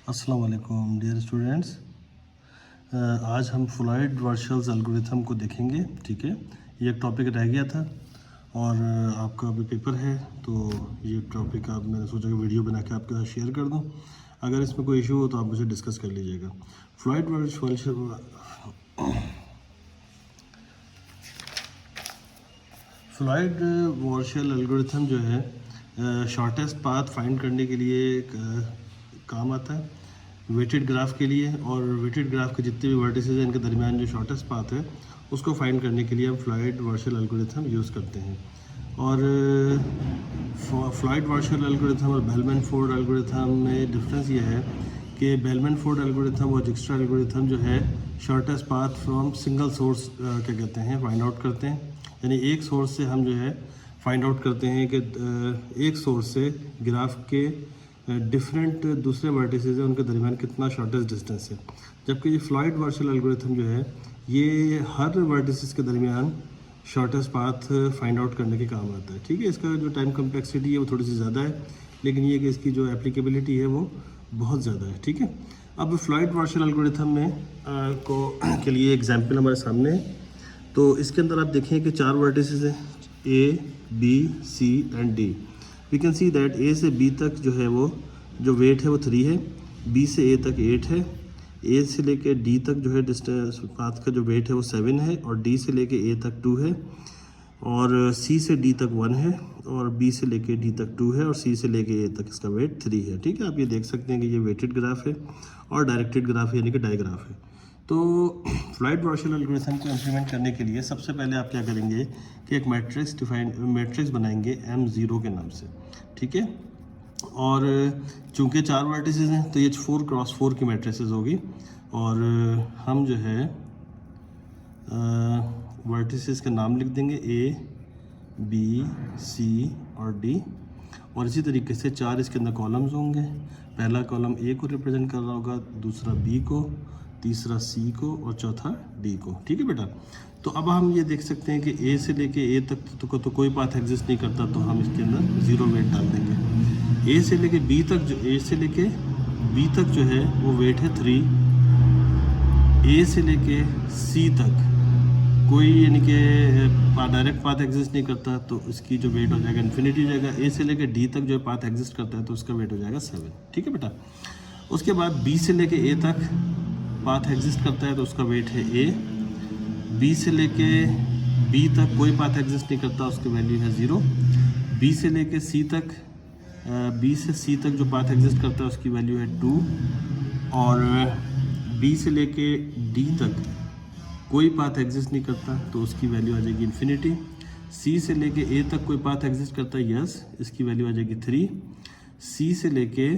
अस्सलाम वालेकुम dear students. आज हम फ्लूइड वार्शल्स एल्गोरिथम को देखेंगे। ठीक है, ये एक टॉपिक रह गया था और आपका अभी पेपर है, तो ये टॉपिक आप मैंने सोचा कि वीडियो बना के आपके साथ शेयर कर दूं। अगर इसमें कोई इशू हो तो आप मुझे डिस्कस कर लीजिएगा। फ्लूइड वार्शल एल्गोरिथम जो है शॉर्टेस्ट पाथ फाइंड करने के लिए काम आता है वेटेड ग्राफ के लिए, और वेटेड ग्राफ के जितने भी वर्टिसेस हैं इनके दरमियान जो शॉर्टेस्ट पाथ है उसको फाइंड करने के लिए हम फ्लूइड वार्शल एल्गोरिथम यूज़ करते हैं। और फ्लूइड वार्शल एल्गोरिथम और बेलमैन-फोर्ड एल्गोरिथम में डिफरेंस ये है कि बेलमैन-फोर्ड एल्गोरिथम और डिक्स्ट्रा एल्गोरिथम जो है shortest path from single source क्या कहते हैं फाइंड आउट करते हैं। यानी एक सोर्स से हम जो है फाइंड आउट करते हैं कि एक सोर्स से ग्राफ के डिफरेंट दूसरे वर्टिसेस हैं उनके दरमियान कितना शॉर्टेस्ट डिस्टेंस है। जबकि ये फ्लूइड वार्शल एल्गोरिथम जो है ये हर वर्टिसेस के दरमियान शॉर्टेस्ट पाथ फाइंड आउट करने के काम आता है। ठीक है, इसका जो टाइम कम्प्लेक्सिटी है वो थोड़ी सी ज़्यादा है, लेकिन ये कि इसकी जो एप्लीकेबिलिटी है वो बहुत ज़्यादा है। ठीक है, अब फ्लूइड वार्शल एल्गोरिथम में के लिए एग्जाम्पल हमारे सामने है। तो इसके अंदर आप देखें कि चार वर्टिसेस हैं A, B, C and D। We can see that A से B तक जो है वो जो वेट है वो 3 है, B से A तक 8 है, A से लेके D तक जो है डिस्टेंस पाथ का जो वेट है वो 7 है, और D से लेके A तक 2 है, और C से D तक 1 है, और B से लेके D तक 2 है, और C से लेके A तक इसका वेट 3 है। ठीक है, आप ये देख सकते हैं कि ये वेटेड ग्राफ है और डायरेक्टेड ग्राफ है, यानी कि डायग्राफ है। तो फ्लूइड वार्शल एल्गोरिथम को इम्प्लीमेंट करने के लिए सबसे पहले आप क्या करेंगे कि एक मैट्रिक्स बनाएंगे M0 के नाम से। ठीक है, और चूंकि चार वर्टिसेस हैं तो ये 4 क्रॉस 4 की मैट्रिसेस होगी, और हम जो है वर्टिसेस का नाम लिख देंगे A, B, C और D। और इसी तरीके से चार इसके अंदर कॉलम्स होंगे। पहला कॉलम A को रिप्रेजेंट कर रहा होगा, दूसरा B को, तीसरा C को और चौथा D को। ठीक है बेटा, तो अब हम ये देख सकते हैं कि A से लेके A तक तो कोई पाथ एग्जिस्ट नहीं करता, तो हम इसके अंदर 0 वेट डाल देंगे। A से लेके B तक जो है वो वेट है 3। A से लेके C तक कोई यानी कि डायरेक्ट पाथ एग्जिस्ट नहीं करता, तो इसकी जो वेट हो जाएगा इन्फिनिटी हो जाएगा। A से लेके D तक जो पाथ एग्जिस्ट करता है तो उसका वेट हो जाएगा 7। ठीक है बेटा, उसके बाद B से लेके A तक पाथ एग्जिस्ट करता है तो उसका वेट है A। B से लेके B तक कोई पाथ एग्जिस्ट नहीं करता, उसकी वैल्यू है 0। B से लेके C तक B से C तक जो पाथ एग्जिस्ट करता है उसकी वैल्यू है 2, और B से लेके D तक कोई पाथ एग्जिस्ट नहीं करता तो उसकी वैल्यू आ जाएगी इन्फिनिटी। C से लेके A तक कोई पाथ एग्जिस्ट करता है, यस, इसकी वैल्यू आ जाएगी 3। C से लेके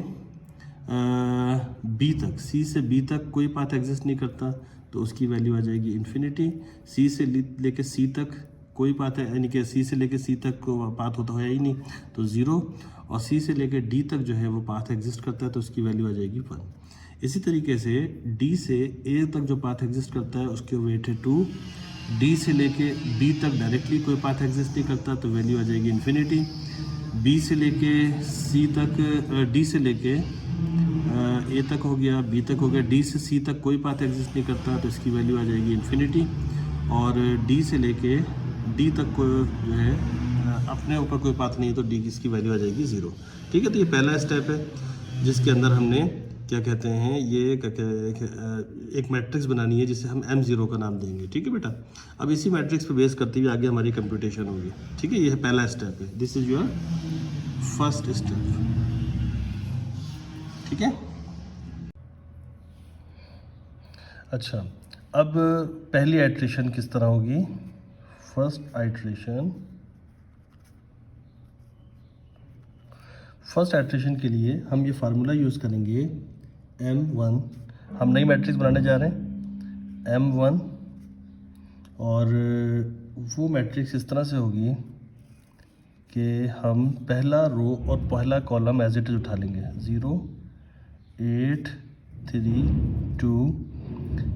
C से B तक कोई पाथ एग्जिस्ट नहीं करता तो उसकी वैल्यू आ जाएगी इन्फिनिटी। C से लेके C तक कोई पाथ है, यानी कि C से लेके C तक को पाथ होता है ही नहीं तो 0, और C से लेके D तक जो है वो पाथ एग्जिस्ट करता है तो उसकी वैल्यू आ जाएगी 1। इसी तरीके से D से A तक जो पाथ एग्जिस्ट करता है उसके वेट है 2। D से लेके B तक डायरेक्टली कोई पाथ एग्जिस्ट नहीं करता तो वैल्यू आ जाएगी इन्फिनिटी। B से लेके C तक D से लेके A तक हो गया, B तक हो गया, D से C तक कोई पाथ एग्जिस्ट नहीं करता तो इसकी वैल्यू आ जाएगी इन्फिनिटी, और D से लेके D तक को जो है अपने ऊपर कोई पाथ नहीं है तो D की इसकी वैल्यू आ जाएगी 0। ठीक है, तो ये पहला स्टेप है जिसके अंदर हमने क्या कहते हैं ये एक मैट्रिक्स बनानी है जिसे हम M0 का नाम देंगे। ठीक है बेटा, अब इसी मैट्रिक्स पे बेस करते हुए आगे हमारी कंप्यूटेशन होगी। ठीक है, ये है पहला स्टेप है, this is your first step. ठीक है, अच्छा, अब पहली आइट्रेशन किस तरह होगी। फर्स्ट आइट्रेशन के लिए हम ये फार्मूला यूज़ करेंगे M1। हम नई मैट्रिक्स बनाने जा रहे हैं M1, और वो मैट्रिक्स इस तरह से होगी कि हम पहला रो और पहला कॉलम एज इट इज उठा लेंगे, 0, 8, 3, 2,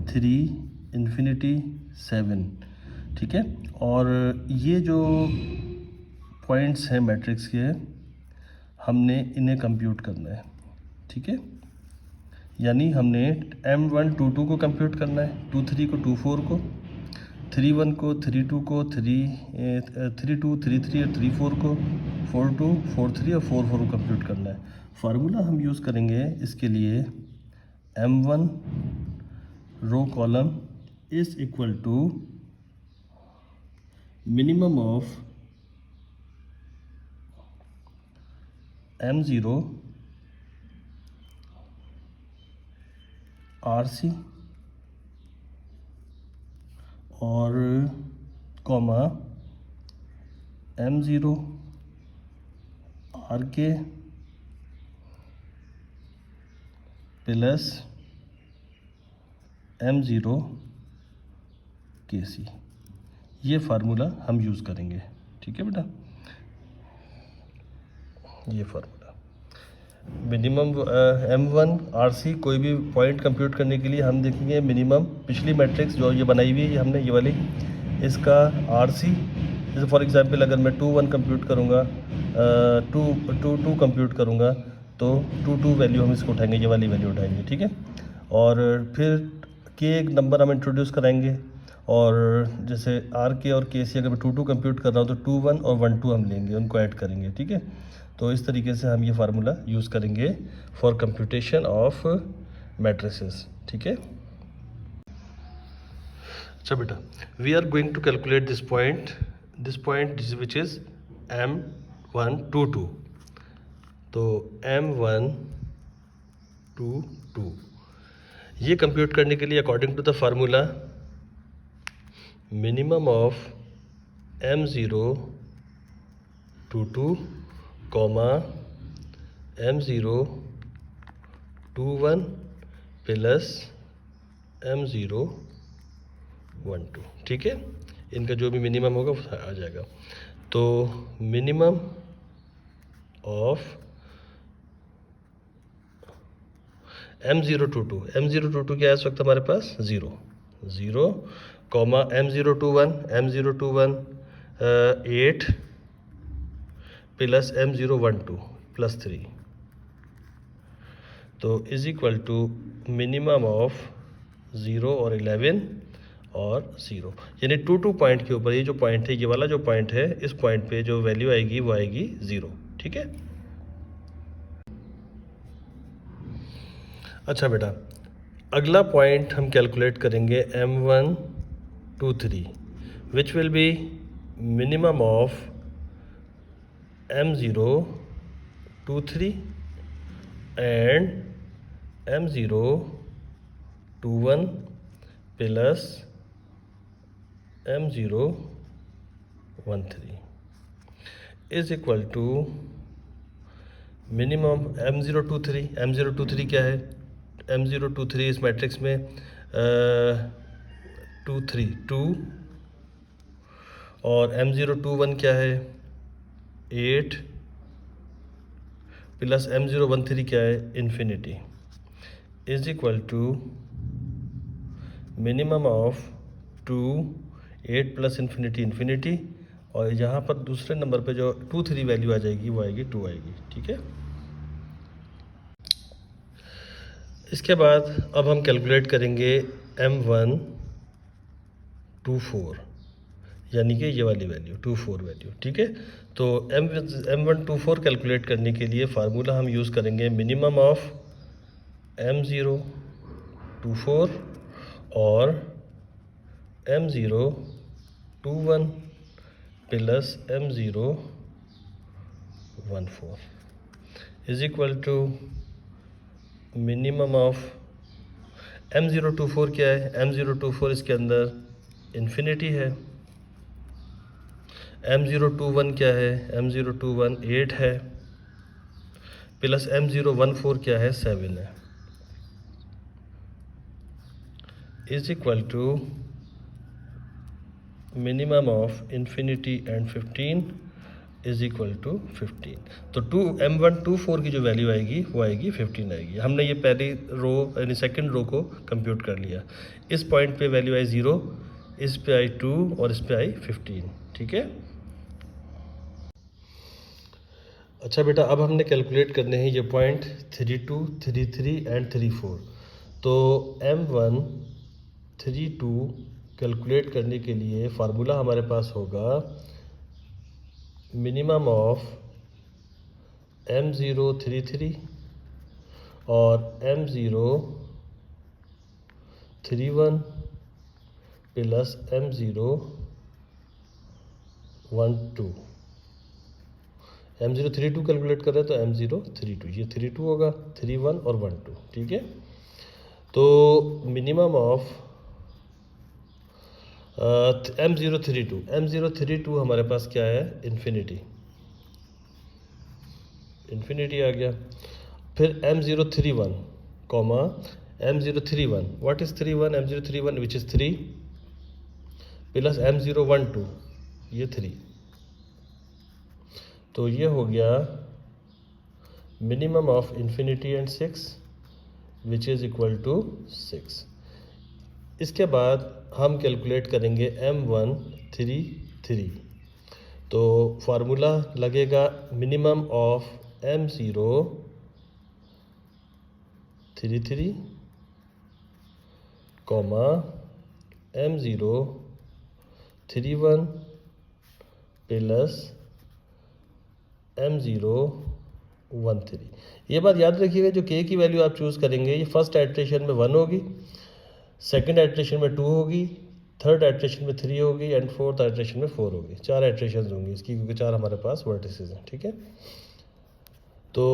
3, इन्फिनिटी, 7। ठीक है, और ये जो पॉइंट्स हैं मैट्रिक्स के हमने इन्हें कंप्यूट करना है। ठीक है, यानी हमने M122 को कंप्यूट करना है, 23 को 24 को, 31 को 32 को 32 33 और 34 को, 42 43 और 44 को कंप्यूट करना है। फार्मूला हम यूज़ करेंगे इसके लिए M1 row column is equal to minimum of M0 RC और comma M0 RK plus M0 KC, ये फार्मूला हम यूज़ करेंगे। ठीक है बेटा, ये फार्मूला मिनिमम M1 RC कोई भी पॉइंट कंप्यूट करने के लिए हम देखेंगे मिनिमम, पिछली मैट्रिक्स जो ये बनाई हुई है हमने ये वाली, इसका RC जैसे फॉर एग्जांपल अगर मैं 2 1 कंप्यूट करूँगा, 2 2 कंप्यूट करूँगा तो 2 2 वैल्यू हम इसको उठाएंगे, ये वाली वैल्यू उठाएंगे। ठीक है, और फिर के एक नंबर हम इंट्रोड्यूस कराएंगे, और जैसे RK और KC अगर मैं 2 2 कंप्यूट कर रहा हूँ तो 2 1 और 1 2 हम लेंगे, उनको ऐड करेंगे। ठीक है, तो इस तरीके से हम ये फार्मूला यूज़ करेंगे फॉर कंप्यूटेशन ऑफ मैट्रिसेस। ठीक है, अच्छा बेटा, we are going to calculate this point which is M122। तो M122 ये कंप्यूट करने के लिए according to the formula minimum of M022 comma M021 plus M012। ठीक है, इनका जो भी मिनिमम होगा वो आ जाएगा। तो मिनिमम ऑफ M022 क्या है इस वक्त हमारे पास 0 comma M021 8 plus M012 plus 3, तो is equal to minimum of 0 और 11 और 0, यानी 2 2 पॉइंट के ऊपर ये जो पॉइंट है, ये वाला जो पॉइंट है, इस पॉइंट पे जो वैल्यू आएगी वो आएगी 0। ठीक है, अच्छा बेटा, अगला पॉइंट हम कैलकुलेट करेंगे M123 which will be minimum of M023 and M021 plus M013 is equal to minimum M023 क्या है, M023 इस मैट्रिक्स में 2 3 2 और M021 क्या है 8 प्लस M013 क्या है infinity, is equal to minimum of 2 8 plus infinity, और यहाँ पर दूसरे नंबर पे जो 2 3 वैल्यू आ जाएगी वो आएगी 2 आएगी। ठीक है, इसके बाद अब हम कैलकुलेट करेंगे M124, यानी कि ये वाली वैल्यू 24 वैल्यू। ठीक है, तो M124 कैलकुलेट करने के लिए फार्मूला हम यूज़ करेंगे मिनिमम ऑफ M024 और M021 plus M014 is equal to minimum of M024 क्या है, M024 इसके अंदर इन्फिनिटी है, M021 क्या है, M021 8 है, प्लस M014 क्या है 7 है, is equal to minimum of infinity and 15 is equal to 15। तो M124 की जो वैल्यू आएगी वो आएगी 15 आएगी। हमने ये पहली रो यानी सेकंड रो को कंप्यूट कर लिया। इस पॉइंट पे वैल्यू आई 0, इस पे आई 2 और इस पे आई 15। ठीक है, अच्छा बेटा, अब हमने कैलकुलेट करने हैं ये पॉइंट 32, 33 एंड 34। तो M1 32 कैलकुलेट करने के लिए फार्मूला हमारे पास होगा मिनिमम ऑफ M0 33 और M0 31 plus M0 12। M0 32 calculate कर रहे हैं तो M0 32, ये 32 होगा, 31 और 12, ठीक है। तो मिनिमम ऑफ M0 32 हमारे पास क्या है, इन्फिनिटी आ गया। फिर M0 31 comma M0 31, what is 31, M0 31 which is 3 plus M0 12, ये 3। तो ये हो गया minimum of infinity and 6 which is equal to 6। इसके बाद हम कैलकुलेट करेंगे M1 33। तो फार्मूला लगेगा minimum of M0 33 comma M0 31 plus M0 13। ये बात याद रखिएगा, जो K की वैल्यू आप चूज़ करेंगे ये फर्स्ट आइट्रेशन में 1 होगी, सेकंड आइट्रेशन में 2 होगी, थर्ड आइट्रेशन में 3 होगी एंड फोर्थ आइट्रेशन में 4 होगी। 4 आइट्रेशन होंगी इसकी, क्योंकि 4 हमारे पास वर्टिसेस हैं, ठीक है। तो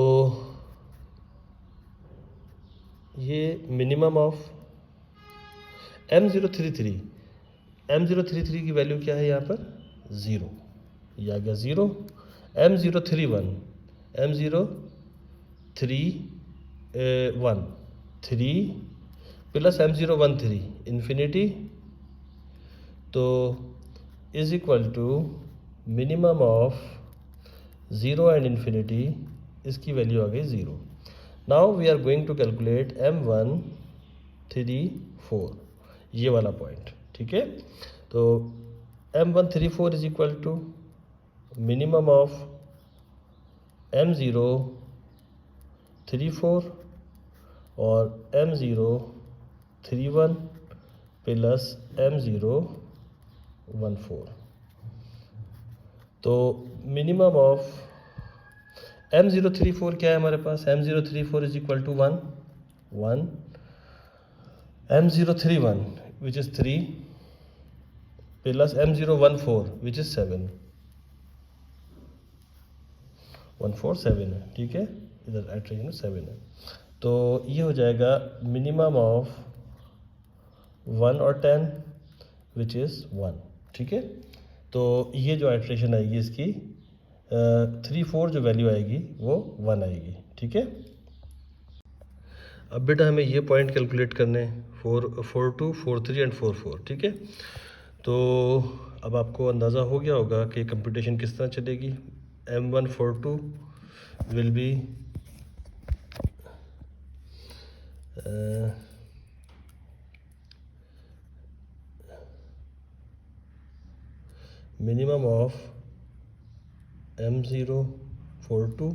ये मिनिमम ऑफ M033 की वैल्यू क्या है यहाँ पर, 0, ये आ गया 0। M0 31 3 प्लस M0 13 इन्फिनिटी, तो is equal to minimum of 0 and infinity, इसकी वैल्यू आ गई 0। Now we are going to calculate M1 34, ये वाला पॉइंट, ठीक है। तो M1 34 is equal to minimum of M0 34 और M0 31 प्लस M0 14। तो मिनिमम ऑफ M0 34 क्या है हमारे पास, M0 34 is equal to 1 M0 31 which is 3 plus M0 14 which is 7 है, ठीक है। इधर आइट्रेशन 7 है, तो ये हो जाएगा मिनिमम ऑफ 1 और 10 विच इज़ 1, ठीक है। तो ये जो आइट्रेशन आएगी इसकी 3-4 जो वैल्यू आएगी वो 1 आएगी, ठीक है। अब बेटा हमें ये पॉइंट कैलकुलेट करने हैं 4-4-2, 4-3 एंड 4-4, ठीक है। तो अब आपको अंदाज़ा हो गया होगा कि कंप्यूटेशन किस तरह चलेगी। M142 will be minimum of M042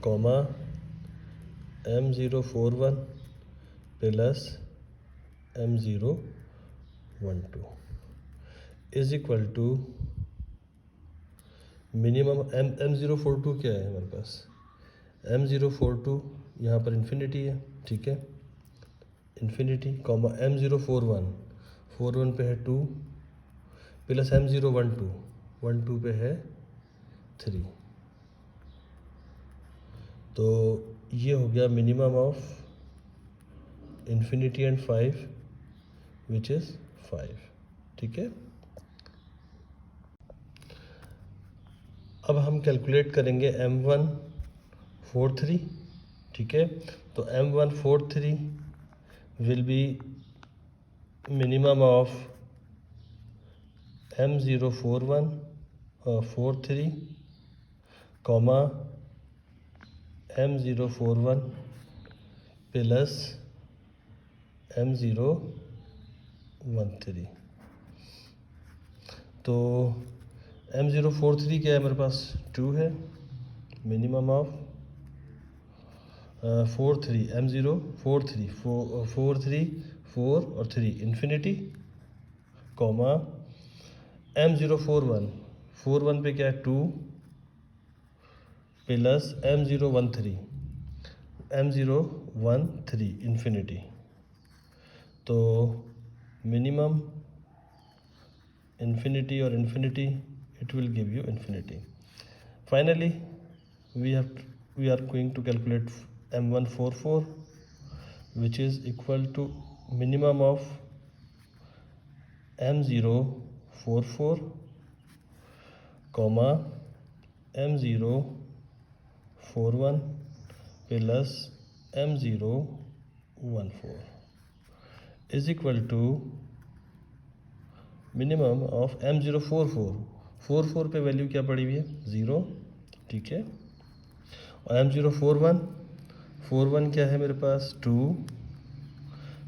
comma M041 plus M012 is equal to minimum M042 क्या है हमारे पास, M042 यहाँ पर इन्फिनिटी है, ठीक है, इन्फिनिटी कॉमा M041 पे है 2 प्लस M012 पे है 3। तो ये हो गया minimum of infinity and 5 which is 5, ठीक है। अब हम कैलकुलेट करेंगे M143, ठीक है। तो M143 will be minimum of M041 43 comma M041 plus M013। तो M043 क्या है हमारे पास, 2 है, मिनिमम ऑफ 4 3 M0 4 3 4 3 4 और 3 इन्फिनिटी, कॉमा M0 4 1 4 1 पे क्या है 2 प्लस M0 1 3 M0 1 3 इन्फिनिटी। तो minimum infinity or infinity, it will give you infinity. Finally we are going to calculate M144, which is equal to minimum of M044 comma M041 plus M014 is equal to minimum of M044 44 पे value क्या पड़ी हुई है 0, ठीक है। और M041 41 क्या है मेरे पास 2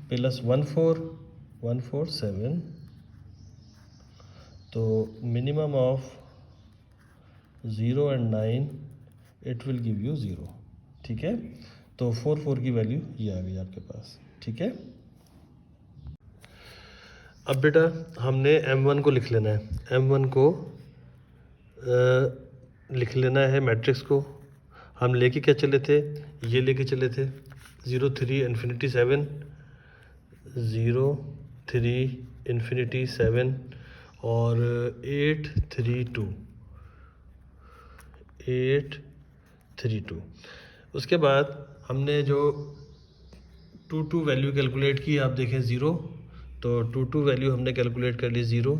प्लस 147, तो minimum of 0 and 9 it will give you 0, ठीक है। तो 44 की वैल्यू ये आ गई आपके पास, ठीक है। अब बेटा हमने M1 को लिख लेना है, M1 को लिख लेना है मैट्रिक्स को। हम लेके क्या चले थे, ये लेके चले थे 0 3 इन्फिनिटी 7 0 3 इन्फिनिटी 7 और 8 3 2 8 3 2। उसके बाद हमने जो 2 2 वैल्यू कैलकुलेट की, आप देखें 0, तो 2 2 वैल्यू हमने कैलकुलेट कर ली 0,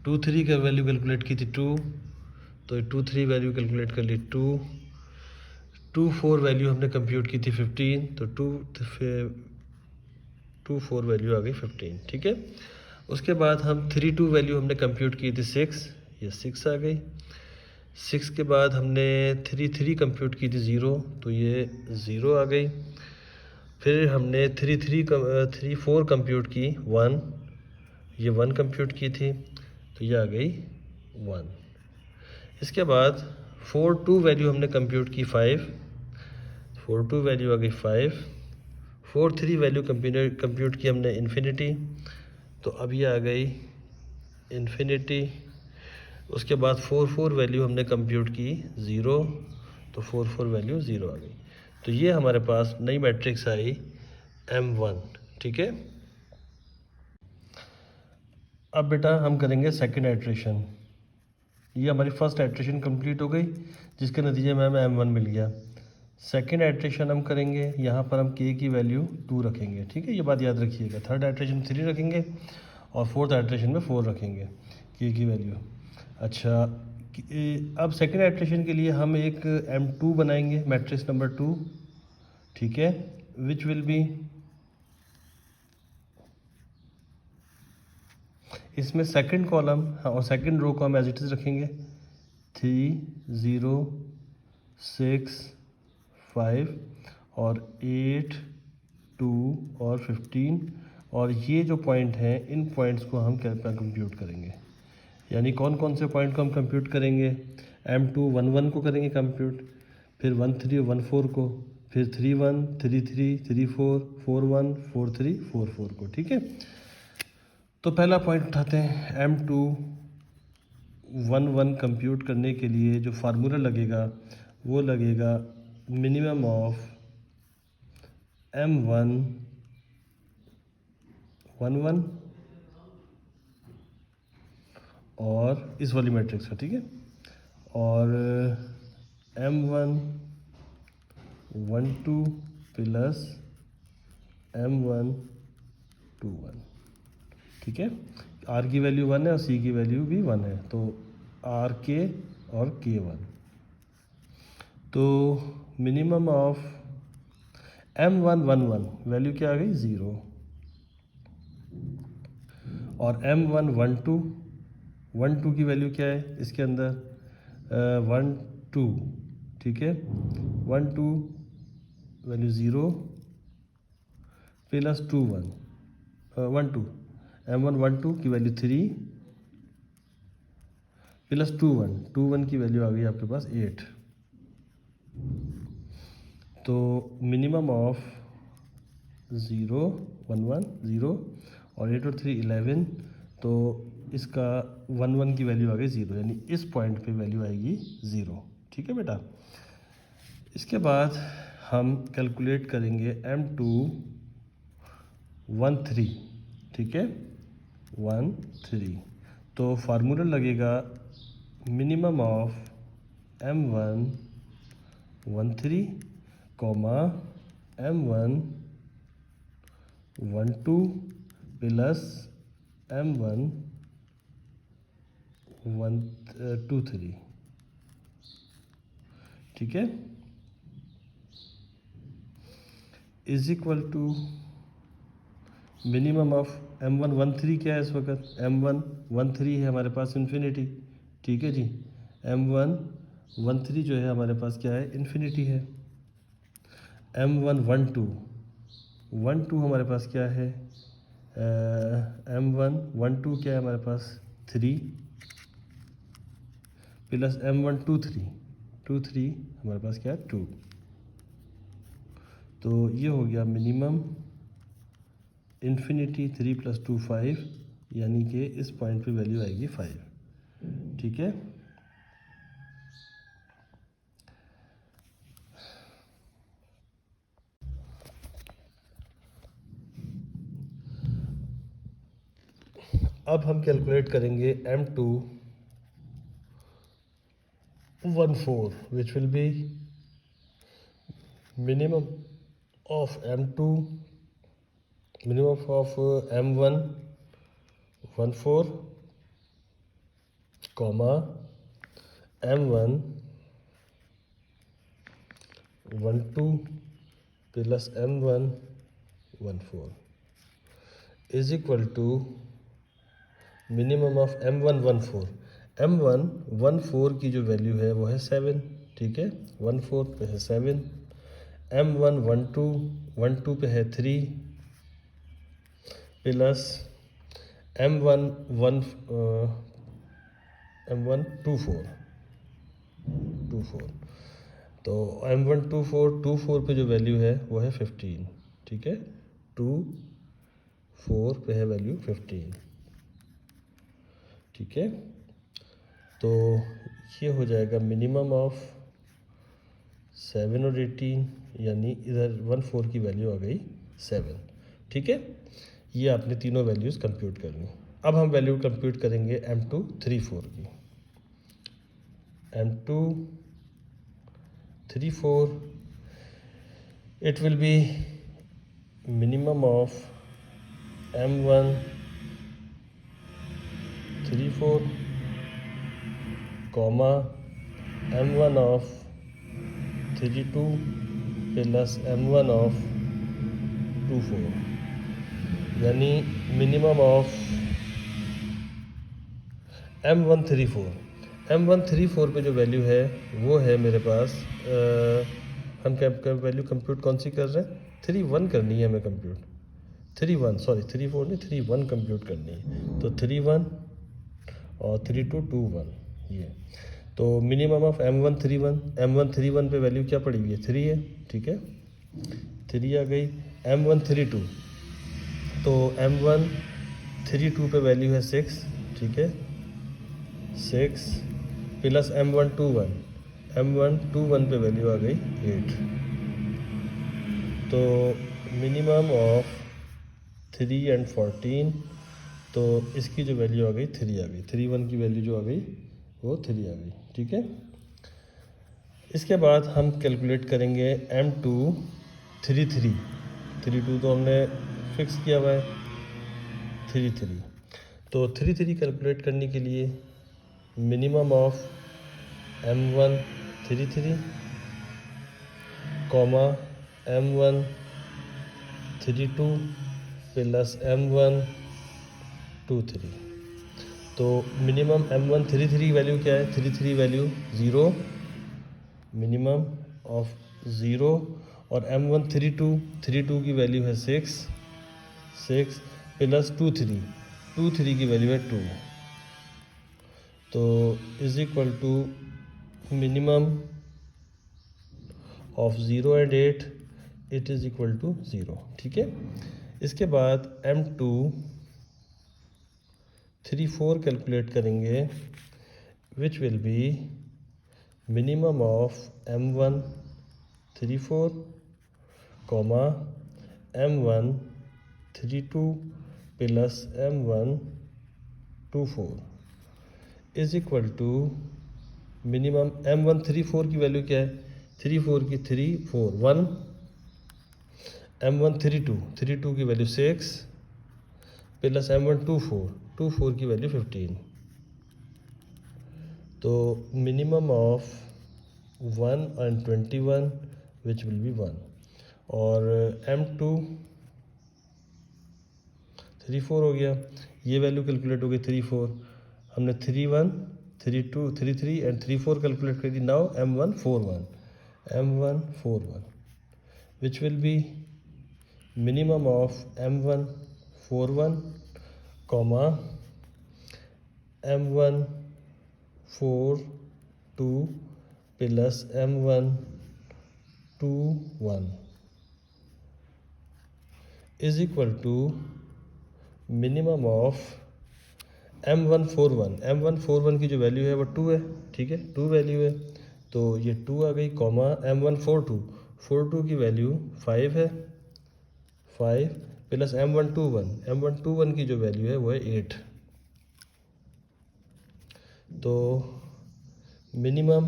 2 3 का वैल्यू कैलकुलेट की थी 2, तो 2 3 वैल्यू कैलकुलेट कर ली 2, 2 4 वैल्यू हमने कंप्यूट की थी 15, तो 2 4 वैल्यू आ गई 15, ठीक है। उसके बाद हम 3 2 वैल्यू हमने कंप्यूट की थी 6, ये 6 आ गई। 6 के बाद हमने 3 3 कंप्यूट की थी 0, तो ये 0 आ गई। फिर हमने 3 4 कंप्यूट की 1, ये 1 कंप्यूट की थी, तो ये आ गई 1। इसके बाद 4 2 वैल्यू हमने कंप्यूट की 5, 4 2 वैल्यू आ गई 5। 4 3 वैल्यू कंप्यूट की हमने इन्फिनिटी, तो अब ये आ गई इन्फिनिटी। उसके बाद 4 4 वैल्यू हमने कंप्यूट की 0, तो 4 4 वैल्यू 0 आ गई। तो ये हमारे पास नई मैट्रिक्स आई M1, ठीक है। अब बेटा हम करेंगे सेकंड आइट्रेशन। ये हमारी फर्स्ट आइट्रेशन कंप्लीट हो गई, जिसके नतीजे में हमें M1 मिल गया। सेकंड आइट्रेशन हम करेंगे, यहाँ पर हम k की वैल्यू 2 रखेंगे, ठीक है, ये बात याद रखिएगा। थर्ड आइट्रेशन 3 रखेंगे और फोर्थ आइट्रेशन में 4 रखेंगे k की वैल्यू। अच्छा, अब सेकंड आइट्रेशन के लिए हम एक M2 बनाएंगे, मैट्रिक्स नंबर 2, ठीक है, विच विल बी, इसमें सेकंड कॉलम और सेकंड रो को हम एज इट इज़ रखेंगे 3 0 6 5 और 8 2 और 15, और ये जो पॉइंट हैं इन पॉइंट्स को हम कंप्यूट करेंगे। यानी कौन कौन से पॉइंट को हम कंप्यूट करेंगे, M2 1 1 को करेंगे कंप्यूट, फिर 1 3 1 4 को, फिर 3 1 3 3 3 4 4 1 4 3 4 4 को, ठीक है। तो पहला पॉइंट उठाते हैं, M2 1 1 कंप्यूट करने के लिए जो फार्मूला लगेगा वो लगेगा मिनिमम ऑफ M1 1 1 और इस वाली मैट्रिक्स का, ठीक है, और M1 1 2 प्लस M1 2 1, ठीक है। R की वैल्यू 1 है और C की वैल्यू भी 1 है, तो RK और K1। तो मिनिमम ऑफ M1 1 1 वैल्यू क्या आ गई 0, और M1 1 2 1 2 की वैल्यू क्या है इसके अंदर 1 2, ठीक है, 1 2 वैल्यू 0 प्लस 2 1 2 M1 1 2 की वैल्यू 3 प्लस 2 1 की वैल्यू आ गई आपके पास 8, तो मिनिमम ऑफ 0 1 1 0 और 8 और 3 11, तो इसका 1 1 की वैल्यू आ गई 0, यानी इस पॉइंट पे वैल्यू आएगी 0। ठीक है बेटा। इसके बाद हम कैलकुलेट करेंगे M2 1 3। ठीक है, 1 3। तो फार्मूला लगेगा minimum of M1 1 3 comma M1 1 2 plus M1 1 2 3। ठीक है, is equal to minimum of M1 1 3 क्या है इस वक्त? M1 1 3 है हमारे पास इन्फिनिटी। ठीक है जी, M1 1 3 जो है हमारे पास क्या है? इन्फिनिटी है। M1 1 2 1 2 हमारे पास क्या है? M1 1 2 क्या है हमारे पास? 3 प्लस M1 2 3 2 3 हमारे पास क्या है? 2। तो ये हो गया मिनिमम इन्फिनिटी 3 + 2 5, यानी कि इस पॉइंट पे वैल्यू आएगी 5। ठीक है, अब हम कैलकुलेट करेंगे M2 1 4 which will be minimum of M2 minimum of M1 1 4 comma M1 1 2 plus M1 1 4 is equal to minimum of M1 1 4। M1 1 4 की जो वैल्यू है वो है 7। ठीक है, 1 4 पे है 7। M1 1 2 1 2 पे है 3 प्लस M1 1 M1 2 4 2 4। तो M1 2 4 पे जो वैल्यू है वो है 15। ठीक है, 2 4 पे है वैल्यू 15। ठीक है, तो ये हो जाएगा मिनिमम ऑफ 7 और 18, यानी इधर 1 4 की वैल्यू आ गई 7। ठीक है, ये आपने तीनों वैल्यूज़ कंप्यूट कर ली। अब हम वैल्यू कंप्यूट करेंगे M2 3 4 की। M2 3 4 it will be minimum of M1 3 4 comma M1 of 3 2 plus M1 of 2 4, यानी मिनिमम ऑफ M1 3 4। M1 3 4 पे जो वैल्यू है वो है मेरे पास हम क्या वैल्यू कंप्यूट कौन सी कर रहे हैं? 3 1 करनी है हमें कंप्यूट। 3 1 सॉरी 3 4 नहीं 3 1 कंप्यूट करनी है। तो 3 1 और 3 2 2 1 ये। तो मिनिमम ऑफ M1 3 1। M1 3 1 पे वैल्यू क्या पड़ी हुई है? 3 है। ठीक है, 3 आ गई। M1 3 2, तो M1 3 2 पे वैल्यू है 6। ठीक है, 6 प्लस M1 2 1। M1 2 1 पे वैल्यू आ गई 8। तो मिनिमम ऑफ 3 and 14, तो इसकी जो वैल्यू आ गई 3 आ गई। 3 1 की वैल्यू जो आ गई वो 3 आ गई। ठीक है, इसके बाद हम कैलकुलेट करेंगे M2 3 3। 3 2 तो हमने फिक्स किया हुआ है 3 3। तो 3 3 कैलकुलेट करने के लिए minimum of M1 3 3 comma M1 3 2 plus M1 2 3। तो मिनिमम M1 3 3 वैल्यू क्या है? 3 3 वैल्यू 0, मिनिमम ऑफ 0। और M1 3 2 की वैल्यू है 6 प्लस 2 3 की वैल्यू है 2। तो is equal to minimum of 0 and 8 it is equal to 0, ठीक है। इसके बाद M2 3 4 कैलकुलेट करेंगे, which will be minimum of M1 3 4 comma M1 3 2 plus M1 2 4 is equal to minimum M1 3 4 की वैल्यू क्या है, 3 4 की 3 4 1, M1 3 2 की वैल्यू 6 प्लस M1 2 4 की वैल्यू 15। तो minimum of 1 and 21 which will B 1, और M2 3 4 हो गया, ये वैल्यू कैलकुलेट हो गई 3 4, हमने 3 1 3 2 3 3 एंड 3 4 कैलकुलेट कर दी। Now M1 4 1 which will be minimum of M1 4 1 comma M1 4 2 plus M1 2 1 is equal to minimum of M1 4 1 की जो वैल्यू है वो 2 है, ठीक है, 2 वैल्यू है, तो ये 2 आ गई, कॉमा M1 4 2 की वैल्यू 5 है, 5 प्लस M1 2 1 की जो वैल्यू है वो है 8। तो मिनिमम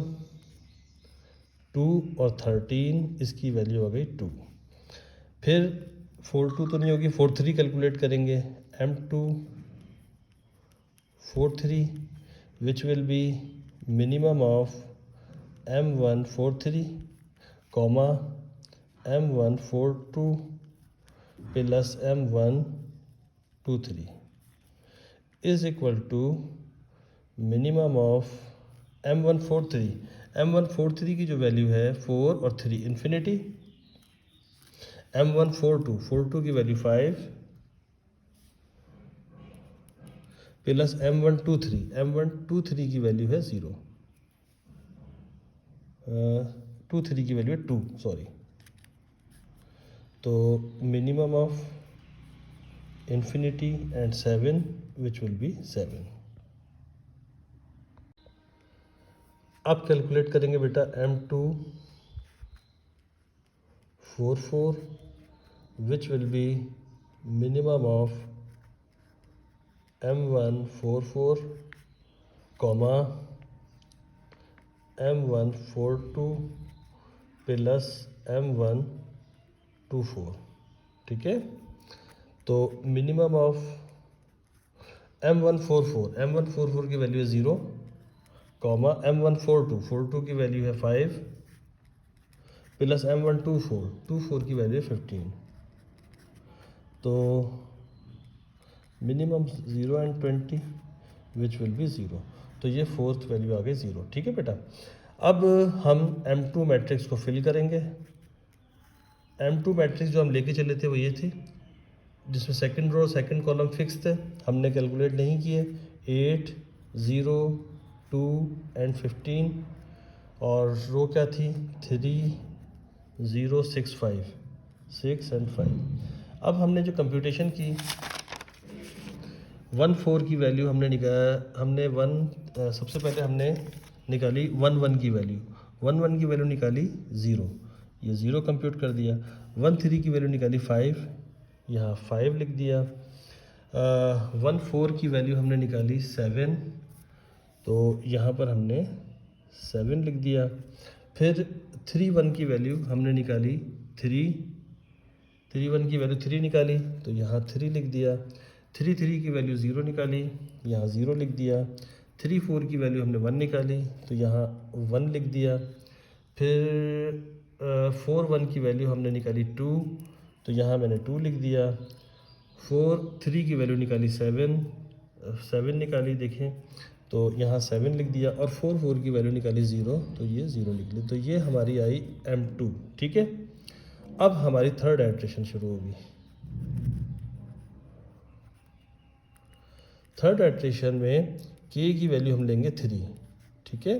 2 और 13 इसकी वैल्यू आ गई 2। फिर 4 2 तो नहीं होगी, 4 3 कैलकुलेट करेंगे, M2 4 3 which will be minimum of M1 4 3 comma M1 4 2 plus M1 2 3 is equal to minimum of M1 4 3 की जो वैल्यू है 4 और 3 इन्फिनिटी, M1 4 2 की वैल्यू 5 प्लस M1 2 3 की वैल्यू है 0, 2 3 की वैल्यू है 2, सॉरी। तो minimum of infinity and 7 which will B 7। अब कैलकुलेट करेंगे बेटा M2 4 4 which will be minimum of M1 4 4 comma M1 4 2 plus M1 2 4, ठीक है। तो मिनिमम ऑफ M1 4 4 की वैल्यू है 0, कॉमा M1 4 2 की वैल्यू है 5 प्लस M1 2 4 की वैल्यू है 15। तो minimum 0 and 20 which will be 0, तो ये फोर्थ वैल्यू आ गई 0, ठीक है बेटा। अब हम M2 मैट्रिक्स को फिल करेंगे। M2 मैट्रिक्स जो हम लेके चले थे वो ये थी, जिसमें second row second column fix थे, हमने कैलकुलेट नहीं किए, 8 0 2 एंड 15, और रो क्या थी 3 0 6 5 6 एंड 5। अब हमने जो कंप्यूटेशन की 1 4 की वैल्यू हमने 1 सबसे पहले हमने निकाली 1 1 की वैल्यू, 1 1 की वैल्यू निकाली 0, ये 0 कंप्यूट कर दिया। 1 3 की वैल्यू निकाली 5, यहाँ 5 लिख दिया। 1 4 की वैल्यू हमने निकाली 7, तो यहाँ पर हमने 7 लिख दिया। फिर 3 1 की वैल्यू हमने निकाली 3 1 की वैल्यू 3 निकाली, तो यहाँ 3 लिख दिया। 3 3 की वैल्यू 0 निकाली, यहाँ 0 लिख दिया। 3 4 की वैल्यू हमने 1 निकाली, तो यहाँ 1 लिख दिया। फिर 4 1 की वैल्यू हमने निकाली 2, तो यहाँ मैंने 2 लिख दिया। 4 3 की वैल्यू निकाली 7 निकाली, देखें, तो यहाँ 7 लिख दिया। और 4 4 की वैल्यू निकाली 0, तो ये 0 लिख ली। तो ये हमारी आई M2, ठीक है। अब हमारी थर्ड आइट्रेशन शुरू होगी। थर्ड आइट्रेशन में k की वैल्यू हम लेंगे 3, ठीक है।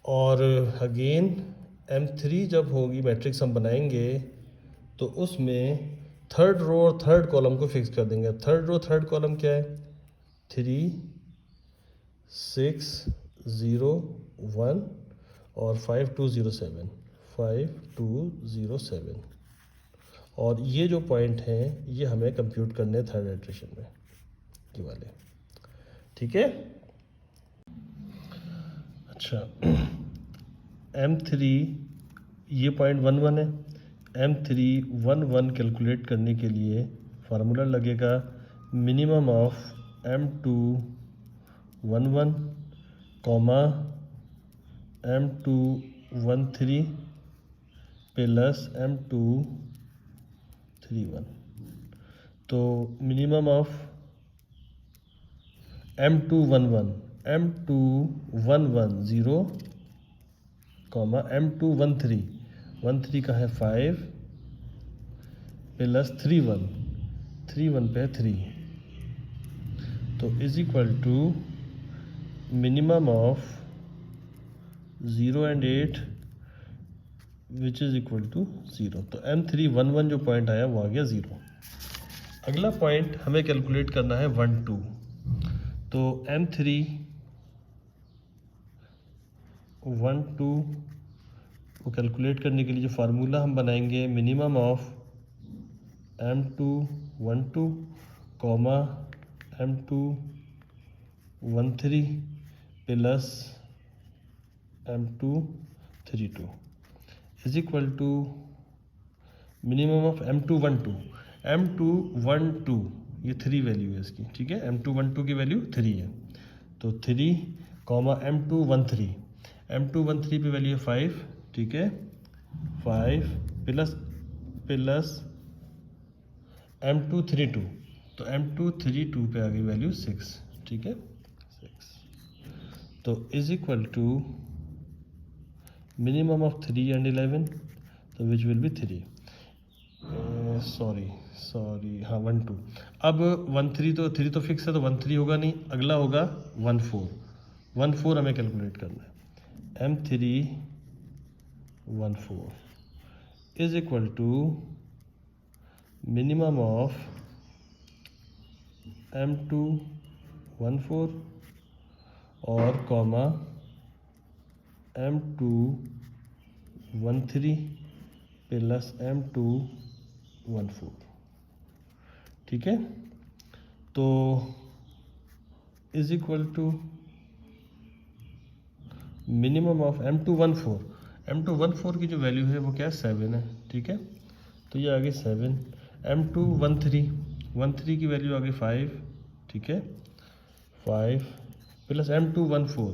और अगेन M3 जब होगी मैट्रिक्स हम बनाएंगे तो उसमें थर्ड रो और थर्ड कॉलम को फिक्स कर देंगे। थर्ड रो थर्ड कॉलम क्या है? 3 6 0 1 और 5 2 0 7 5 2 0 7। और ये जो पॉइंट हैं ये हमें कंप्यूट करने हैं थर्ड इटरेशन में, ये वाले। ठीक है। अच्छा M3 ये पॉइंट 1 1 है। M3 1 1 कैलकुलेट करने के लिए फार्मूला लगेगा minimum of M2 1 1 comma M2 1 3 plus M2 3 1। तो minimum of M2 1 1 M2 1 1 0 comma M2 1 3 का है 5 प्लस 3 1 पे है 3। तो is equal to minimum of 0 and 8 which is equal to 0। तो M3 1 1 जो पॉइंट आया वो आ गया 0। अगला पॉइंट हमें कैलकुलेट करना है 1 2। तो M3 1 2 को कैलकुलेट करने के लिए जो फार्मूला हम बनाएंगे minimum of M2 1 2 comma M2 1 3 plus M2 3 2 is equal to minimum of M2 1 2। M2 1 2 ये 3 वैल्यू है इसकी। ठीक है, M2 1 2 की वैल्यू 3 है। तो 3 कॉमा M2 1 3 M2 1 3 पे वैल्यू है 5। ठीक है, 5 प्लस M2 3 2। तो M2 3 2 पे आ गई वैल्यू 6। ठीक है, 6। तो is equal to minimum of 3 and 11, तो विच विल बी 3। सॉरी हाँ 1 2। अब 1 3 तो 3 तो फिक्स है, तो 1 3 होगा नहीं, अगला होगा 1 4। 1 4 हमें कैलकुलेट करना है। M3 1 4 is equal to minimum of M2 1 4 और कॉमा M2 1 3 प्लस M2 1 4। ठीक है, तो is equal to minimum of M2 1 4। M2 1 4 की जो वैल्यू है वो क्या है? 7 है। ठीक है, तो ये आ गई 7। M2 1 3 की वैल्यू आ गई 5। ठीक है, 5 plus M2 1 4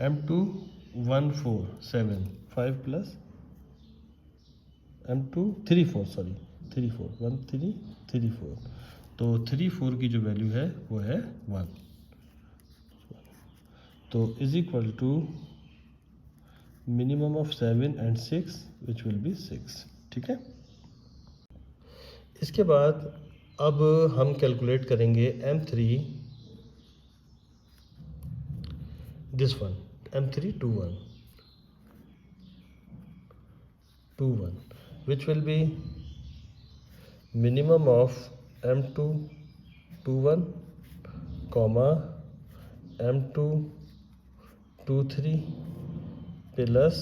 M2 1 4 7 5 plus M2 3 4 sorry 3 4 1 3 3 4। तो 3 4 की जो वैल्यू है वो है 1। तो is equal to minimum of 7 and 6 which will be 6। ठीक है, इसके बाद अब हम कैलकुलेट करेंगे M3 this one M3 2 1 which will be minimum of M2 2 1 comma M2 2 3 plus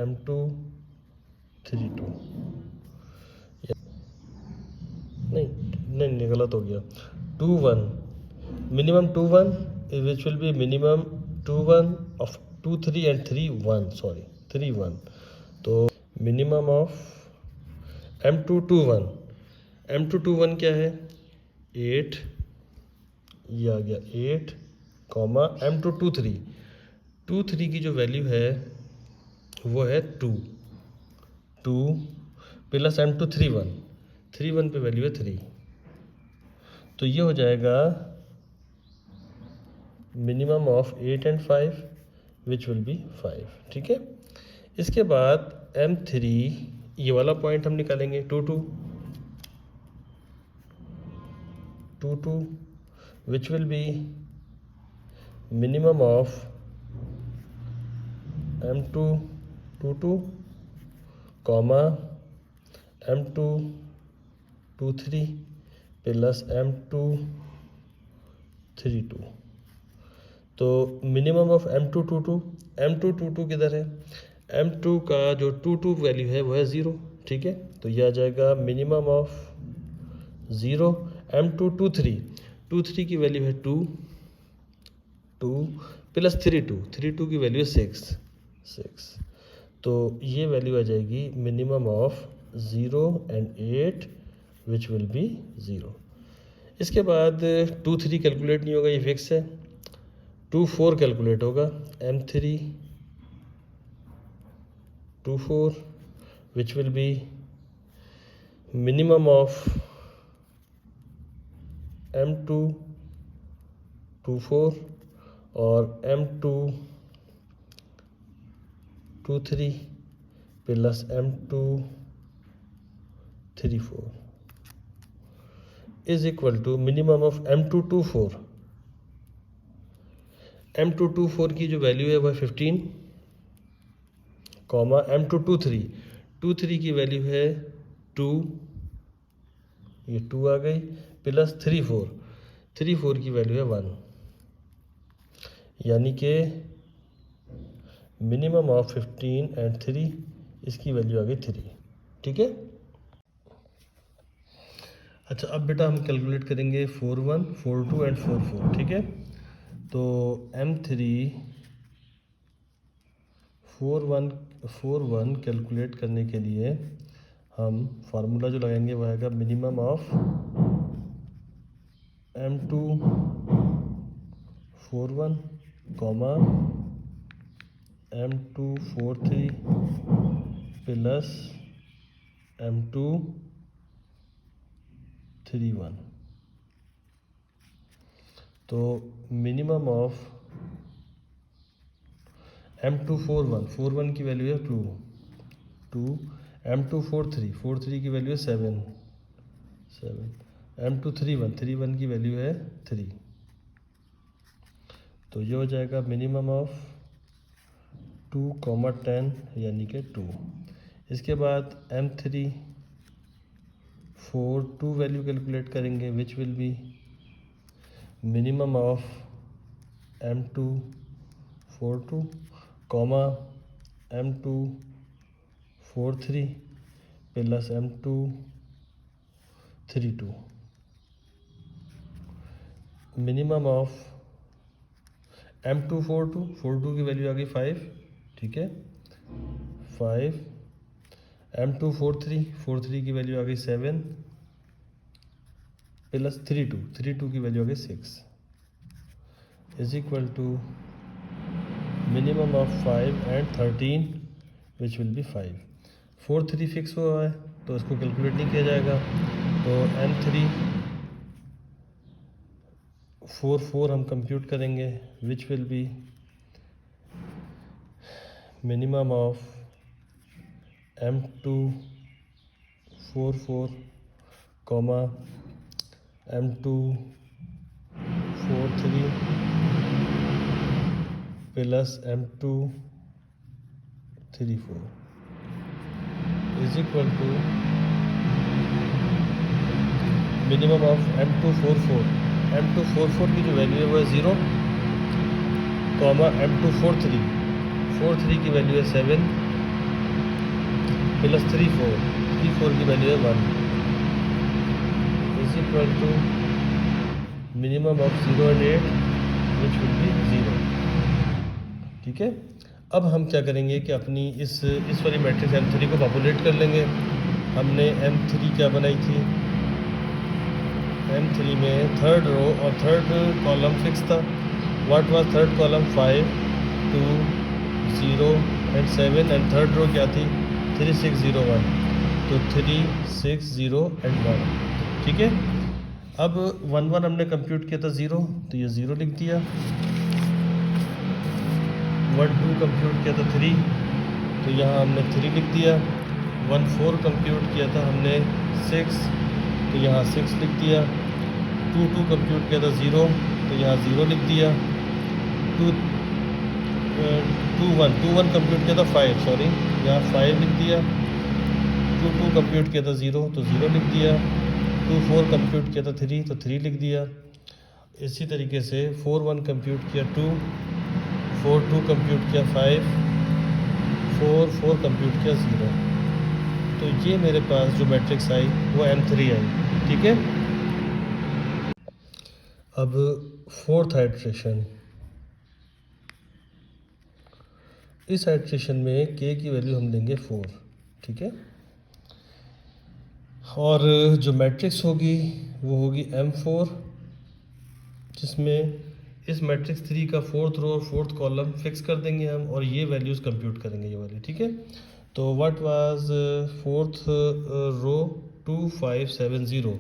M2 3 2। नहीं गलत हो गया। 2 1 minimum 2 1 which will be minimum 2 1 of 2 3 and 3 1 sorry 3 1। तो मिनिमम ऑफ M2 2 1 M2 2 1 क्या है? 8, ये आ गया 8 कॉमा M2 2 3 की जो वैल्यू है वो है 2 प्लस M2 3 1 पे वैल्यू है 3। तो ये हो जाएगा minimum of 8 and 5 which will be 5। ठीक है, इसके बाद M3 ये वाला पॉइंट हम निकालेंगे 2 2 विच will be minimum of M2 22 comma M2 23 plus M2 32। तो मिनिमम ऑफ M2 22, M2 22 किधर है? M2 का जो 22 वैल्यू है वो है 0, ठीक है। तो यह आ जाएगा मिनिमम ऑफ 0 M2 23 की वैल्यू है 2 प्लस 32 की वैल्यू है 6। तो ये वैल्यू आ जाएगी minimum of 0 and 8 which will be 0। इसके बाद 2 3 कैलकुलेट नहीं होगा, ये फिक्स है। 2 4 कैलकुलेट होगा, M3 2 4 which will be minimum of M2 2 4 और M2 2 3 plus M2 3 4 is equal to minimum of M2 2 4। M2 2 4 की जो वैल्यू है वह 15 कॉमा M2 2 3 की वैल्यू है 2, ये 2 आ गई, प्लस 3 4 की वैल्यू है 1, यानी कि मिनिमम ऑफ 15 एंड 3, इसकी वैल्यू आ गई 3, ठीक है। अच्छा, अब बेटा हम कैलकुलेट करेंगे 4 1 4 2 एंड 4 4, ठीक है। तो M3 4 1 कैलकुलेट करने के लिए हम फार्मूला जो लगाएंगे वह आएगा minimum of M2 4 1 comma M2 4 3 plus M2 3 1। तो मिनिमम ऑफ M2 4 1 की वैल्यू है 2, M2 4 3 की वैल्यू है 7, M2 3 1 की वैल्यू है 3। तो ये हो जाएगा मिनिमम ऑफ 2 10 यानी कि 2। इसके बाद M3 4 2 वैल्यू कैलकुलेट करेंगे which will be minimum of M2 4 2 comma M2 4 3 plus M2 3 2। Minimum of M2 4 2 की वैल्यू आ गई 5, ठीक है, 5। M2 4 3 की वैल्यू आ गई 7 प्लस 3 2 की वैल्यू आ गई 6 is equal to minimum of 5 and 13 which will be 5। 4 3 fix हुआ है तो इसको कैलकुलेट नहीं किया जाएगा। तो M3 4 4 हम कंप्यूट करेंगे which will be minimum of M2 4 4 comma M2 4 3 plus M2 3 4 is equal to minimum of M2 4 4 की जो वैल्यू है वो है 0 कॉमा M2 4 3 की वैल्यू है 7 प्लस 3 4 की वैल्यू है 1 is equal to minimum of 0 and 8 which will be 0, ठीक है। अब हम क्या करेंगे कि अपनी इस वाली मैट्रिक्स M3 को पॉपुलेट कर लेंगे। हमने M3 क्या बनाई थी, M3 में थर्ड रो और थर्ड कॉलम फिक्स था। What was third column 5 2 0 and 7 and third row क्या थी 3 6 0 1, तो 3 6 0 एंड 1, ठीक है। अब 1 1 हमने कंप्यूट किया था 0, तो ये 0 लिख दिया। 1 2 कंप्यूट किया था 3, तो यहाँ हमने 3 लिख दिया। 1 4 कंप्यूट किया था हमने 6, तो यहाँ 6 लिख दिया। 2 2 कंप्यूट किया था 0, तो यहाँ 0 लिख दिया। 2 टू वन कंप्यूट किया था 5, सॉरी यहाँ 5 लिख दिया, 2 कंप्यूट किया था 0 तो 0 लिख दिया, 4 कंप्यूट किया था 3 तो 3 लिख दिया। इसी तरीके से 4 कंप्यूट किया 2, 2 कंप्यूट किया 5, 4 कंप्यूट किया 0। तो ये मेरे पास जो मैट्रिक्स आई वो M3 आई, ठीक है। अब फोर्थ आइट्रेशन, इस आइट्रेशन में k की वैल्यू हम लेंगे 4, ठीक है। और जो मैट्रिक्स होगी वो होगी M4, जिसमें इस मैट्रिक्स 3 का 4th रो और 4th कॉलम फिक्स कर देंगे हम, और ये वैल्यूज़ कंप्यूट करेंगे ये वाली, ठीक है। तो व्हाट वाज 4th रो 2 5 7 0,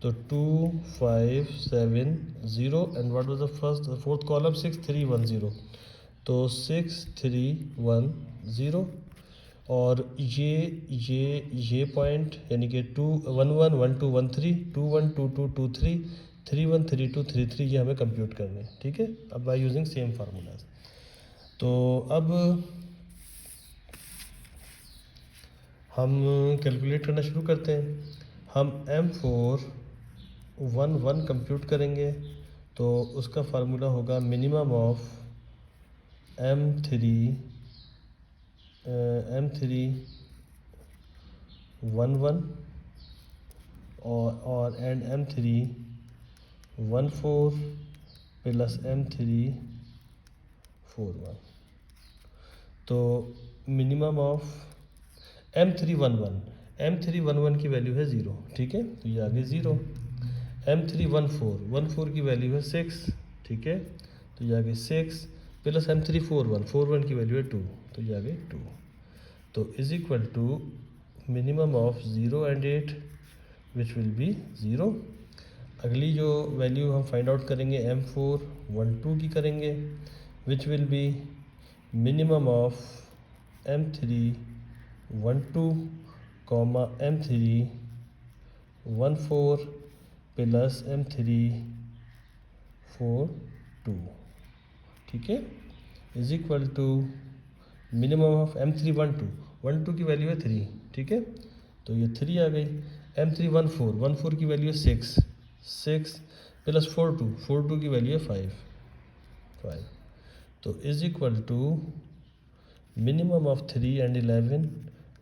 तो 2 5 7 0, and what was the 4th column 6 3 1 0, तो 6 3 1 0। और ये पॉइंट यानी कि 2 1 1 1 2 1 3 2 1 2 2 2 3 3 1 3 2 3 3, ये हमें कंप्यूट करने हैं, ठीक है। अब बाय यूजिंग सेम फार्मूलाज। तो अब हम कैलकुलेट करना शुरू करते हैं। हम M4 1 कंप्यूट करेंगे, तो उसका फार्मूला होगा मिनिमम ऑफ M3 1 1 और एंड M3 1 4 प्लस M3 4 1। तो मिनिमम ऑफ M3 1 1 की वैल्यू है 0, ठीक है, तो ये आगे 0। M3 1 4 की वैल्यू है 6, ठीक है, तो ये आगे 6 प्लस M3 4 1 की वैल्यू है 2, तो ये आगे 2। तो is equal to minimum of 0 and 8 which will be 0। अगली जो वैल्यू हम फाइंड आउट करेंगे M4 1 2 की करेंगे, which will be minimum of M3 1 2 comma M3 1 4 plus M3 4 2, ठीक है, is equal to minimum of M3 1 2 की वैल्यू है 3, ठीक है, तो ये 3 आ गई। M3 1 4 की वैल्यू है 6 प्लस 4 2 की वैल्यू है 5, तो is equal to minimum of 3 and 11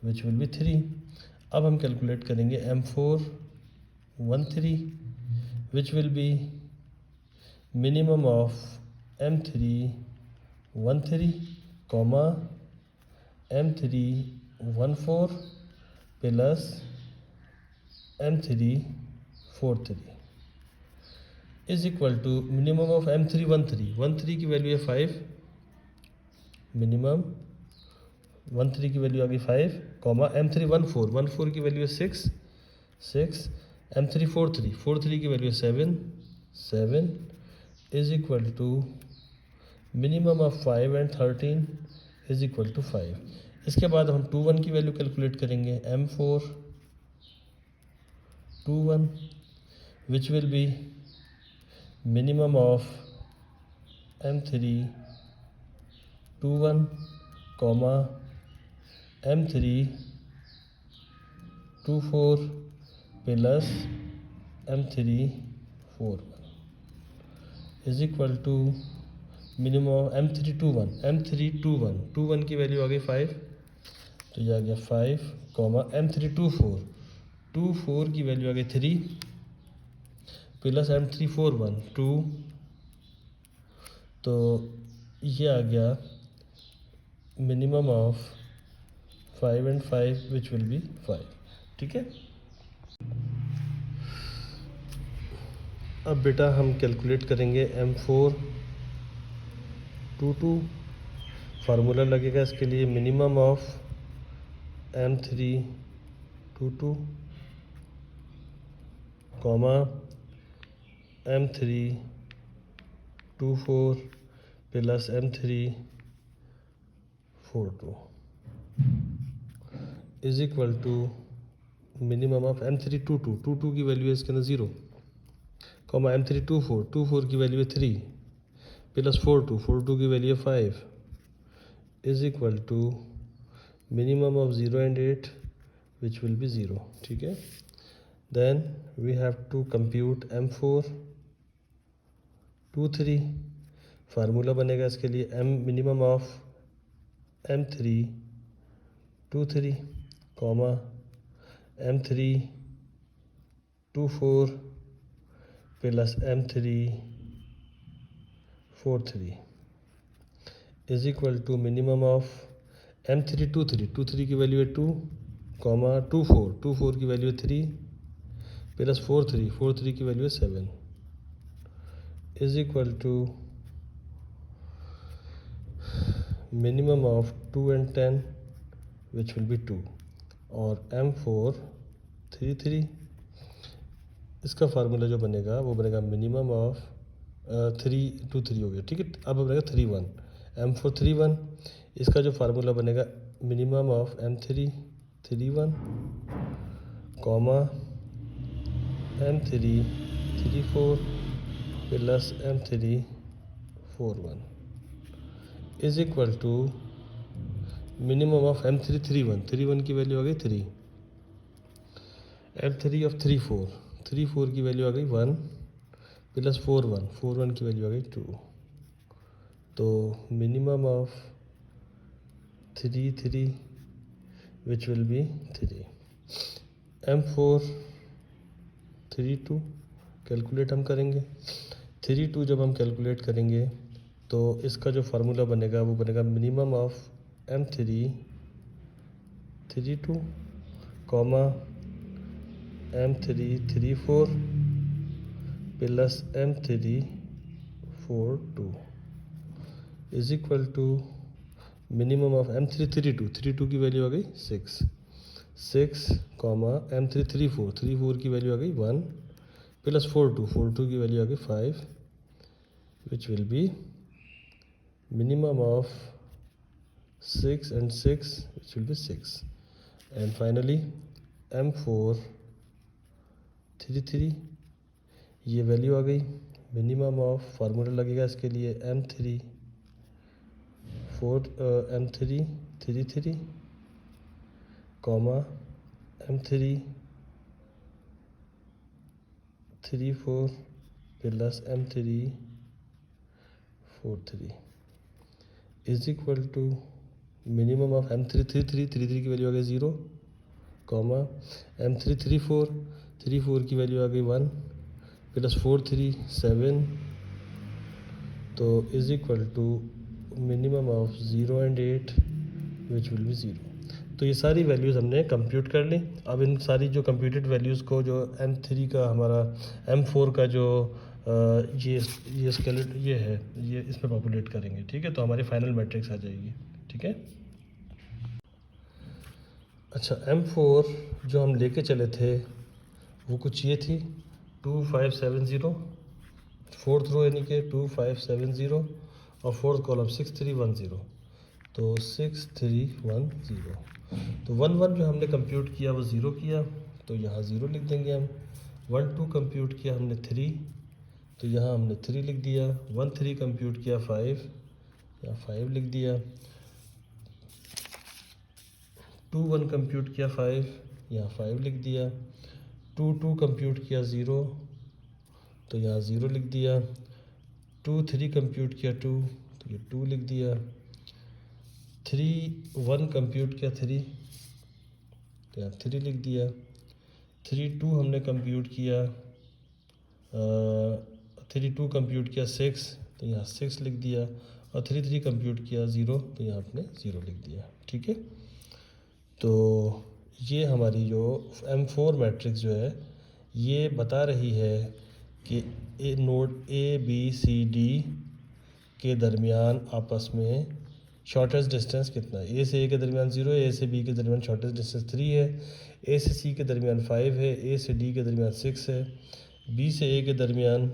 which will be 3। अब हम कैलकुलेट करेंगे M4 1 3 which will be minimum of M3 1 3 comma M3 1 4 plus M3 4 3 is equal to minimum of M3 1 3 की value है 5, minimum 1 3 की value आ गई 5, कॉमा M3 1 4 की value है 6 M3 4 3 की वैल्यू है 7 is equal to minimum of 5 and 13 is equal to 5। इसके बाद हम 2 1 की वैल्यू कैलकुलेट करेंगे M4 2 1 which will be minimum of M3 2 1 comma M3 2 4 plus M3 4 1 is equal to minimum M3 2 1 की वैल्यू आ गई 5, तो ये आ गया 5 कॉमा M3 2 4 की वैल्यू आ गई 3 प्लस M3 4 1 2, तो ये आ गया minimum of 5 and 5 which will be 5, ठीक है। अब बेटा हम कैलकुलेट करेंगे M4 2 2, फार्मूला लगेगा इसके लिए minimum of M3 2 2 comma M3 2 4 plus M3 4 2 is equal to minimum of M3 2 2 की वैल्यू है इसके अंदर 0, कॉमा M3 2 4 की वैल्यू है 3 प्लस 4 2 की वैल्यू है 5 is equal to minimum of 0 and 8 which will be 0. ठीक है, then we have to compute M4 2 3. Formula बनेगा इसके लिए M minimum of M3 2 3 comma M3 2 4 plus M3 4 3 is equal to minimum of M3 2 3. 2 3 की value है 2 comma 2 4. 2 4 की value है 3 plus 4 3. 4 3 की वैल्यू है 7 is equal to minimum of 2 and 10 which will be 2 और M4 3 3. इसका फार्मूला जो बनेगा वो बनेगा मिनिमम ऑफ 3 2 3 हो गया. ठीक है, अब बनेगा 3 1. M4 3 1. इसका जो फार्मूला बनेगा minimum of M3 3 1 comma M3 3 4 plus M3 4 1 is equal to minimum of M3 3 1. 3 1 की वैल्यू आ गई 3. M3 of 3 4. 3 4 की वैल्यू आ गई 1 प्लस 4 1. 4 1 की वैल्यू आ गई 2. तो minimum of 3 3 which will be 3. M4 3 2 calculate हम करेंगे. 3 2 जब हम कैलकुलेट करेंगे तो इसका जो फार्मूला बनेगा वो बनेगा minimum of M3 3 2 comma M3 3 4 plus M3 4 2 is equal to minimum of M3 3 2. 3 2 की वैल्यू आ गई 6 6 कॉमा M3 3 4. 3 4 की वैल्यू आ गई 1 प्लस 4 2. 4 2 की वैल्यू आ गई 5 विच will B minimum of 6 and 6 which will be 6. And finally M4 3 3 ये वैल्यू आ गई. मिनिमम ऑफ फार्मूला लगेगा इसके लिए M3 3 3 comma M3 3 4 plus M3 4 3 is equal to minimum of M3 3 3 3 3 की वैल्यू आ गई 0 कॉमा M3 3 4 3 4 की वैल्यू आ गई 1 प्लस 4 3 7. तो is equal to minimum of 0 and 8 which will be 0. तो ये सारी वैल्यूज़ हमने कंप्यूट कर ली. अब इन सारी जो कंप्यूटेड वैल्यूज़ को जो M3 का हमारा M4 का जो ये स्केलेट ये है ये इसमें पॉपुलेट करेंगे. ठीक है, तो हमारी फाइनल मैट्रिक्स आ जाएगी. ठीक है, अच्छा M4 जो हम लेके चले थे वो कुछ ये थी 2 5 7 0. फोर्थ रो यानी कि 2 5 7 0 और फोर्थ कॉलम 6 3 1 0. तो 6 3 1 0. तो 1 1 जो हमने कंप्यूट किया वो 0 किया तो यहाँ 0 लिख देंगे हम. 1 2 कंप्यूट किया हमने 3 तो यहाँ हमने 3 लिख दिया. 1 3 कंप्यूट किया 5 यहाँ 5 लिख दिया. 2 1 कंप्यूट किया 5 यहाँ 5 लिख दिया. 2 2 कंप्यूट किया 0 तो यहाँ 0 लिख दिया. 2 3 कंप्यूट किया 2 तो ये 2 लिख दिया. 3 1 कंप्यूट किया 3 तो यहाँ 3 लिख दिया. 3 2 हमने कंप्यूट किया 3 2 कंप्यूट किया 6 तो यहाँ 6 लिख दिया. और 3 3 कंप्यूट किया 0 तो यहाँ आपने 0 लिख दिया. ठीक है, तो ये हमारी जो M4 मैट्रिक्स जो है ये बता रही है कि नोड ABCD के दरमियान आपस में शॉर्टेस्ट डिस्टेंस कितना है. A से A के दरमियान 0 है. A से B के दरमियान शॉर्टेस्ट डिस्टेंस 3 है. A से C के दरमियान 5 है. A से D के दरमियान 6 है. B से A के दरमियान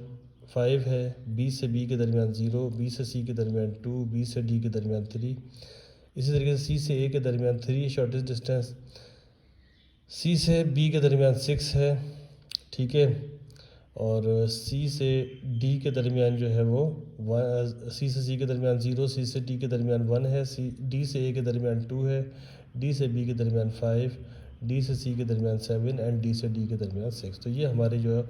5 है. B से B के दरमियान 0. B से C के दरमियान 2. B से D के दरमियान 3. इसी तरीके से C से A के दरमियान 3 शॉर्टेस्ट डिस्टेंस. C से B के दरमियान 6 है. ठीक है, और सी से डी के दरमियान जो है वो सी से सी के दरमियान 0, सी से डी के दरमियान 1 है, सी डी से ए के दरमियान 2 है, डी से बी के दरमियान 5, डी से सी के दरमियान 7 एंड डी से डी के दरमियान 6। तो ये हमारी जो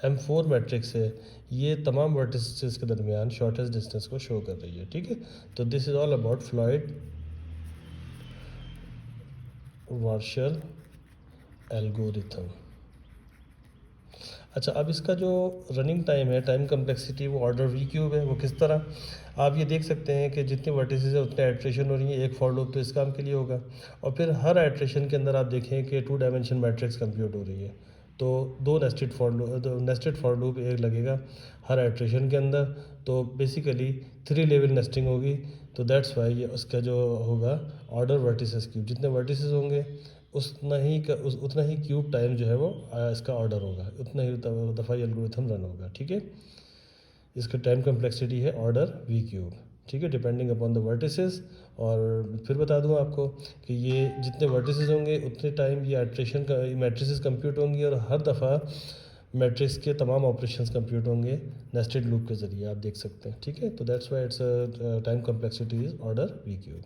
M4 मैट्रिक्स है ये तमाम वर्टिसेस के दरमियान शॉर्टेस्ट डिस्टेंस को शो कर रही है। ठीक है, तो this is all about Floyd Warshall algorithm. अच्छा, अब इसका जो रनिंग टाइम है, टाइम कम्प्लेक्सिटी, वो ऑर्डर वी क्यूब है। वो किस तरह, आप ये देख सकते हैं कि जितने वर्टिसेस है उतने आइट्रेशन हो रही है। एक फॉर लूप तो इस काम के लिए होगा, और फिर हर आइट्रेशन के अंदर आप देखें कि 2 डायमेंशन मैट्रिक्स कंप्यूट हो रही है। तो 2 नेस्टेड फॉर लूप एक लगेगा हर आइट्रेशन के अंदर। तो बेसिकली 3 लेवल नेस्टिंग होगी। तो दैट्स वाई ये उसका जो होगा ऑर्डर वर्टिसेस क्यूब, जितने वर्टिसेस होंगे उतना ही क्यूब टाइम जो है वो इसका ऑर्डर होगा, उतना ही दफ़ा ये एल्गोरिथम रन होगा। ठीक है, इसका टाइम कम्प्लेक्सिटी है ऑर्डर वी क्यूब। ठीक है, डिपेंडिंग अपॉन द वर्टिसेस। और फिर बता दूं आपको कि ये जितने वर्टिसेस होंगे उतने टाइम ये आइट्रेशन का मैट्रिसेस कंप्यूट होंगी, और हर दफ़ा मैट्रिक्स के तमाम ऑपरेशंस कंप्यूट होंगे नेस्टेड लूप के ज़रिए, आप देख सकते हैं। ठीक है, तो that's why its time complexity is order V cube.